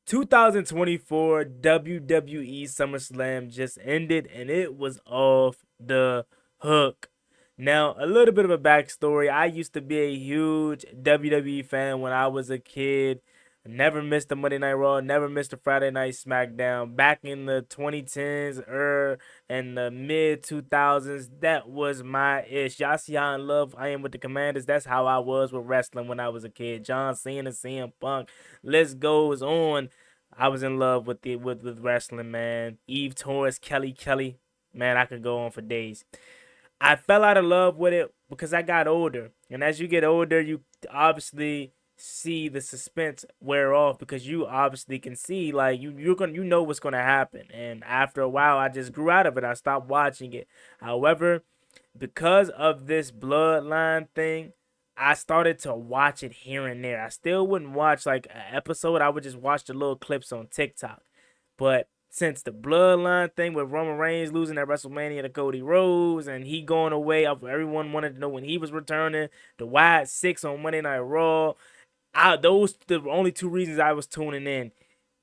2024 WWE SummerSlam just ended and it was off the hook. Now, a little bit of a backstory. I used to be a huge WWE fan when I was a kid. Never missed a Monday Night Raw, never missed a Friday Night SmackDown. Back in the 2010s and the mid 2000s, that was my ish. Y'all see how in love I am with the Commanders? That's how I was with wrestling when I was a kid. John Cena, CM Punk, list goes on. I was in love with with wrestling, man. Eve Torres, Kelly, man, I could go on for days. I fell out of love with it because I got older, and as you get older, you obviously see the suspense wear off because you obviously can see like you know what's gonna happen. And after a while, I just grew out of it. I stopped watching it. However, because of this bloodline thing, I started to watch it here and there. I still wouldn't watch like an episode. I would just watch the little clips on TikTok. But since the bloodline thing with Roman Reigns losing at WrestleMania to Cody Rhodes and he going away, everyone wanted to know when he was returning. The Wyatt Six on Monday Night Raw. Those the only two reasons I was tuning in.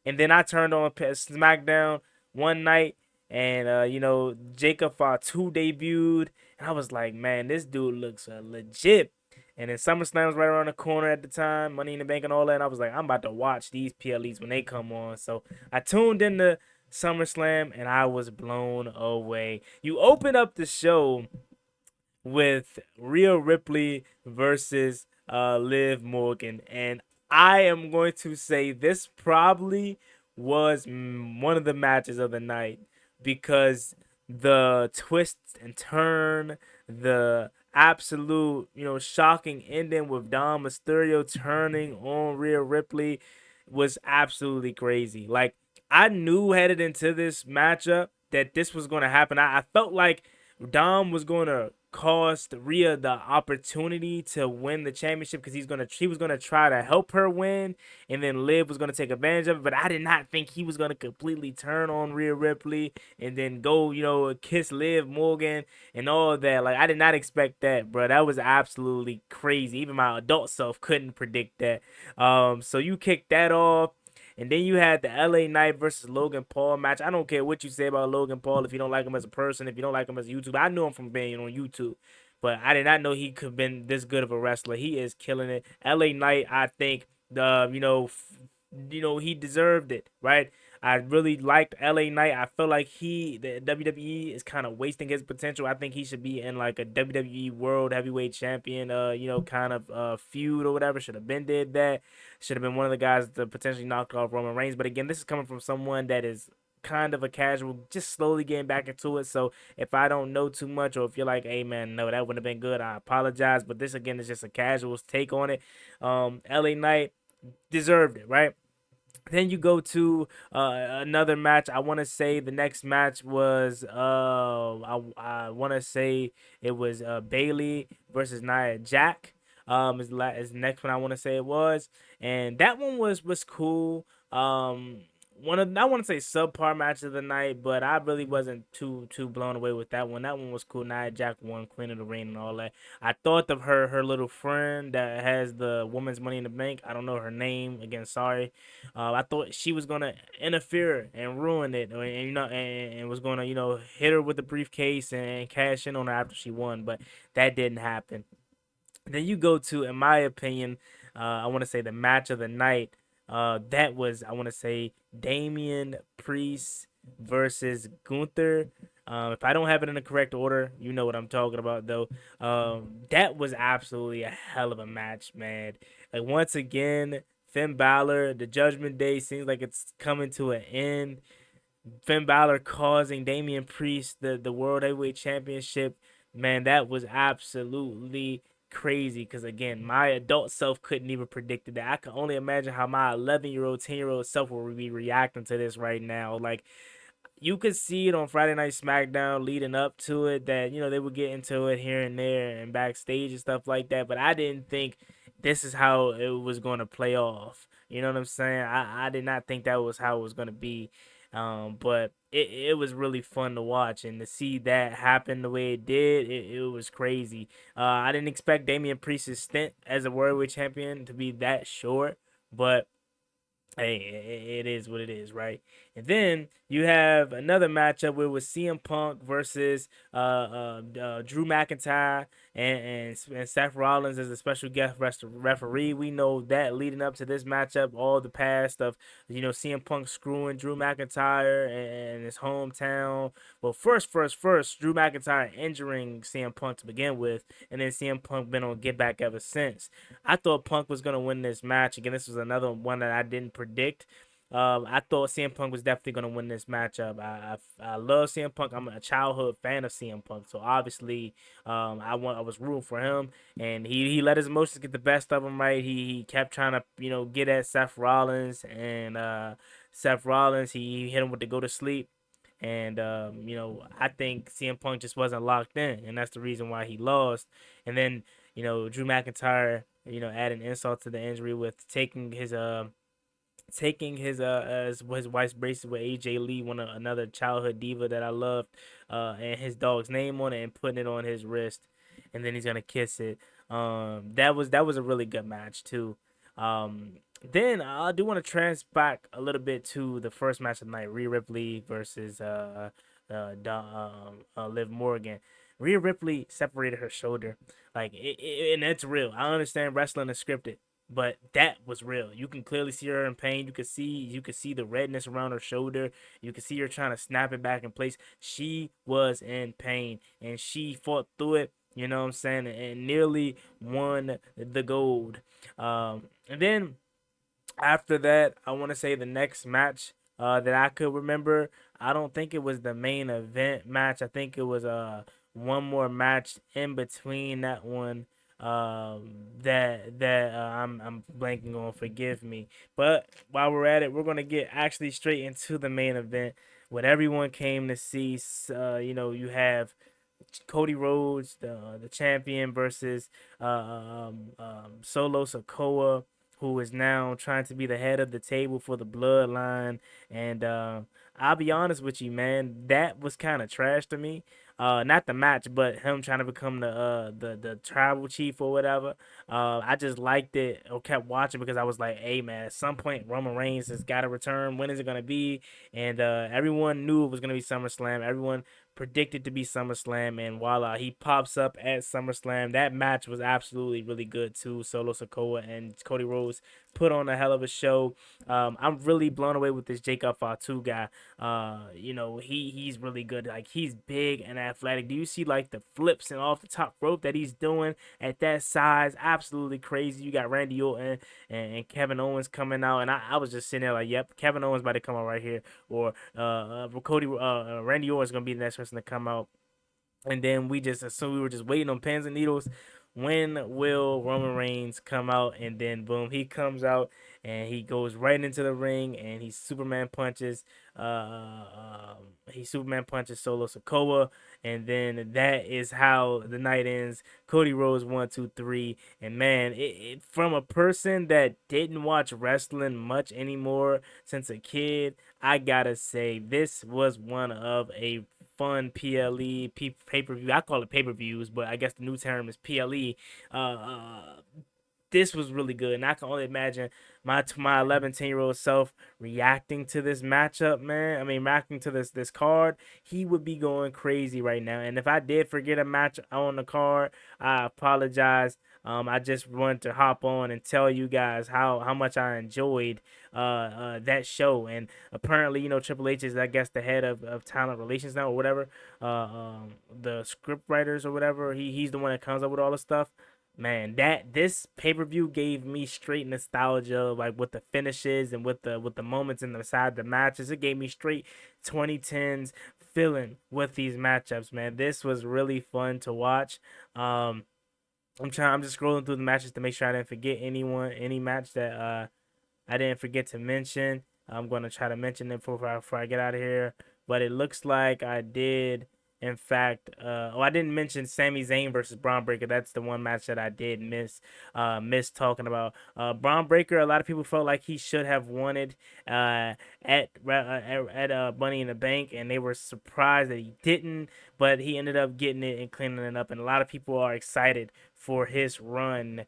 And then I turned on SmackDown one night, and Jacob Fatu debuted, and I was like, man, this dude looks legit. And then SummerSlam was right around the corner at the time, Money in the Bank and all that. And I was like, I'm about to watch these PLEs when they come on. So I tuned into SummerSlam, and I was blown away. You open up the show with Rhea Ripley versus Liv Morgan, and I am going to say this probably was one of the matches of the night because the twist and turn, the absolute shocking ending with Dom Mysterio turning on Rhea Ripley was absolutely crazy. Like I knew headed into this matchup that this was going to happen. I felt like Dom was going to cost Rhea the opportunity to win the championship because he was gonna try to help her win, and then Liv was gonna take advantage of it. But I did not think he was gonna completely turn on Rhea Ripley and then go, kiss Liv Morgan and all of that. Like I did not expect that, bro. That was absolutely crazy. Even my adult self couldn't predict that. So you kicked that off. And then you had the LA Knight versus Logan Paul match. I don't care what you say about Logan Paul. If you don't like him as a person, if you don't like him as a YouTuber, I knew him from being on YouTube, but I did not know he could have been this good of a wrestler. He is killing it. LA Knight, I think he deserved it, right? I really liked LA Knight. I feel like the WWE is kind of wasting his potential. I think he should be in like a WWE World Heavyweight Champion, kind of feud or whatever. Should have been did that. Should have been one of the guys to potentially knock off Roman Reigns. But again, this is coming from someone that is kind of a casual, just slowly getting back into it. So if I don't know too much, or if you're like, hey man, no, that wouldn't have been good, I apologize. But this again is just a casual take on it. LA Knight deserved it, right? Then you go to another match. I want to say the next match was I want to say it was Bailey versus Nia Jack. Is the next one I want to say it was, and that one was cool. One of I want to say subpar match of the night, but I really wasn't too blown away with that one. That one was cool. Nia Jack won Queen of the Ring and all that. I thought of her little friend that has the woman's Money in the Bank. I don't know her name again. Sorry. I thought she was gonna interfere and ruin it, and was gonna hit her with the briefcase and cash in on her after she won, but that didn't happen. Then you go to, in my opinion, I want to say the match of the night. That was, I want to say, Damian Priest versus Gunther. If I don't have it in the correct order, you know what I'm talking about, though. That was absolutely a hell of a match, man. Like once again, Finn Balor, the Judgment Day seems like it's coming to an end. Finn Balor causing Damian Priest the World Heavyweight Championship. Man, that was absolutely crazy because again my adult self couldn't even predict that. I can only imagine how my 11-year-old 10-year-old self will be reacting to this right now. Like you could see it on Friday Night SmackDown leading up to it that they would get into it here and there and backstage and stuff like that, but I didn't think this is how it was going to play off. You know what I'm saying? I did not think that was how it was going to be. But it was really fun to watch, and to see that happen the way it did, it was crazy. I didn't expect Damian Priest's stint as a World Champion to be that short, but Hey, it is what it is, right? And then you have another matchup where it was CM Punk versus Drew McIntyre and Seth Rollins as a special guest referee. We know that leading up to this matchup, all the past of CM Punk screwing Drew McIntyre and his hometown. Well, first, Drew McIntyre injuring CM Punk to begin with, and then CM Punk been on get back ever since. I thought Punk was gonna win this match. Again, this was another one that I didn't predict. I thought CM Punk was definitely gonna win this matchup. I love CM Punk. I'm a childhood fan of CM Punk, so obviously, I was rooting for him, and he let his emotions get the best of him. Right, he kept trying to get at Seth Rollins, and Seth Rollins he hit him with the go to sleep. And I think CM Punk just wasn't locked in, and that's the reason why he lost. And then Drew McIntyre, adding insult to the injury with taking his wife's bracelet with AJ Lee, another childhood diva that I loved, and his dog's name on it, and putting it on his wrist, and then he's gonna kiss it. That was a really good match too. Then I do want to trans back a little bit to the first match of the night: Rhea Ripley versus Liv Morgan. Rhea Ripley separated her shoulder, and it's real. I understand wrestling is scripted, but that was real. You can clearly see her in pain. You could see the redness around her shoulder. You could see her trying to snap it back in place. She was in pain, and she fought through it. You know what I'm saying? And nearly won the gold. And then after that, I want to say the next match that I could remember. I don't think it was the main event match. I think it was one more match in between that one that I'm blanking on. Forgive me. But while we're at it, we're gonna get actually straight into the main event. What everyone came to see. You have Cody Rhodes, the champion, versus Solo Sakoa, who is now trying to be the head of the table for the bloodline. And I'll be honest with you, man, that was kind of trash to me. Not the match, but him trying to become the tribal chief or whatever. I just liked it or kept watching because I was like, hey man, at some point Roman Reigns has got to return. When is it gonna be? And everyone knew it was gonna be SummerSlam. Everyone predicted to be SummerSlam, and voila, he pops up at SummerSlam. That match was absolutely really good too. Solo Sikoa and Cody Rhodes put on a hell of a show. I'm really blown away with this Jacob Fatu guy. He's really good. Like, he's big and athletic. Do you see like the flips and off the top rope that he's doing at that size? Absolutely crazy. You got Randy Orton and Kevin Owens coming out, and I was just sitting there like, yep, Kevin Owens about to come out right here, or Randy Orton's gonna be the next person to come out. And then we just assumed we were just waiting on pins and needles. When will Roman Reigns come out? And then boom, he comes out and he goes right into the ring and he Superman punches Solo Sokoa, and then that is how the night ends. Cody Rhodes 1, 2, 3, and man, from a person that didn't watch wrestling much anymore since a kid, I gotta say this was one of a fun PLE pay per view. I call it pay per views, but I guess the new term is PLE. This was really good, and I can only imagine my 11, 10-year old self reacting to this matchup, man. I mean, reacting to this card. He would be going crazy right now. And if I did forget a match on the card, I apologize. I just wanted to hop on and tell you guys how much I enjoyed that show. And apparently, Triple H is, I guess, the head of talent relations now, or whatever. The script writers or whatever. He's the one that comes up with all the stuff. Man, this pay per view gave me straight nostalgia, like with the finishes and with the moments inside the matches. It gave me straight 2010s feeling with these matchups. Man, this was really fun to watch. I'm just scrolling through the matches to make sure I didn't forget any match that I didn't forget to mention. I'm gonna try to mention it before I get out of here. But it looks like I did. In fact, I didn't mention Sami Zayn versus Braun Breaker. That's the one match that I did miss talking about. Braun Breaker, a lot of people felt like he should have won it at Money in the Bank, and they were surprised that he didn't. but he ended up getting it and cleaning it up. And a lot of people are excited for his run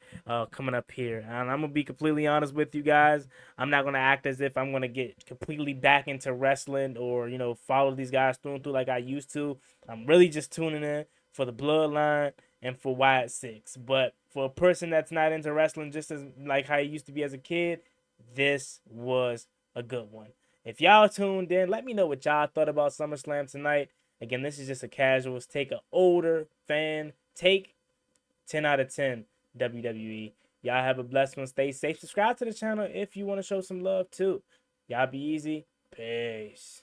coming up here. And I'm gonna be completely honest with you guys. I'm not gonna act as if I'm gonna get completely back into wrestling or follow these guys through and through like I used to. I'm really just tuning in for the bloodline and for Wyatt Six. But for a person that's not into wrestling, just as like how he used to be as a kid, this was a good one. If y'all tuned in, let me know what y'all thought about SummerSlam tonight. Again, this is just a casuals take, an older fan take. 10 out of 10 WWE. Y'all have a blessed one. Stay safe. Subscribe to the channel if you want to show some love too. Y'all be easy. Peace.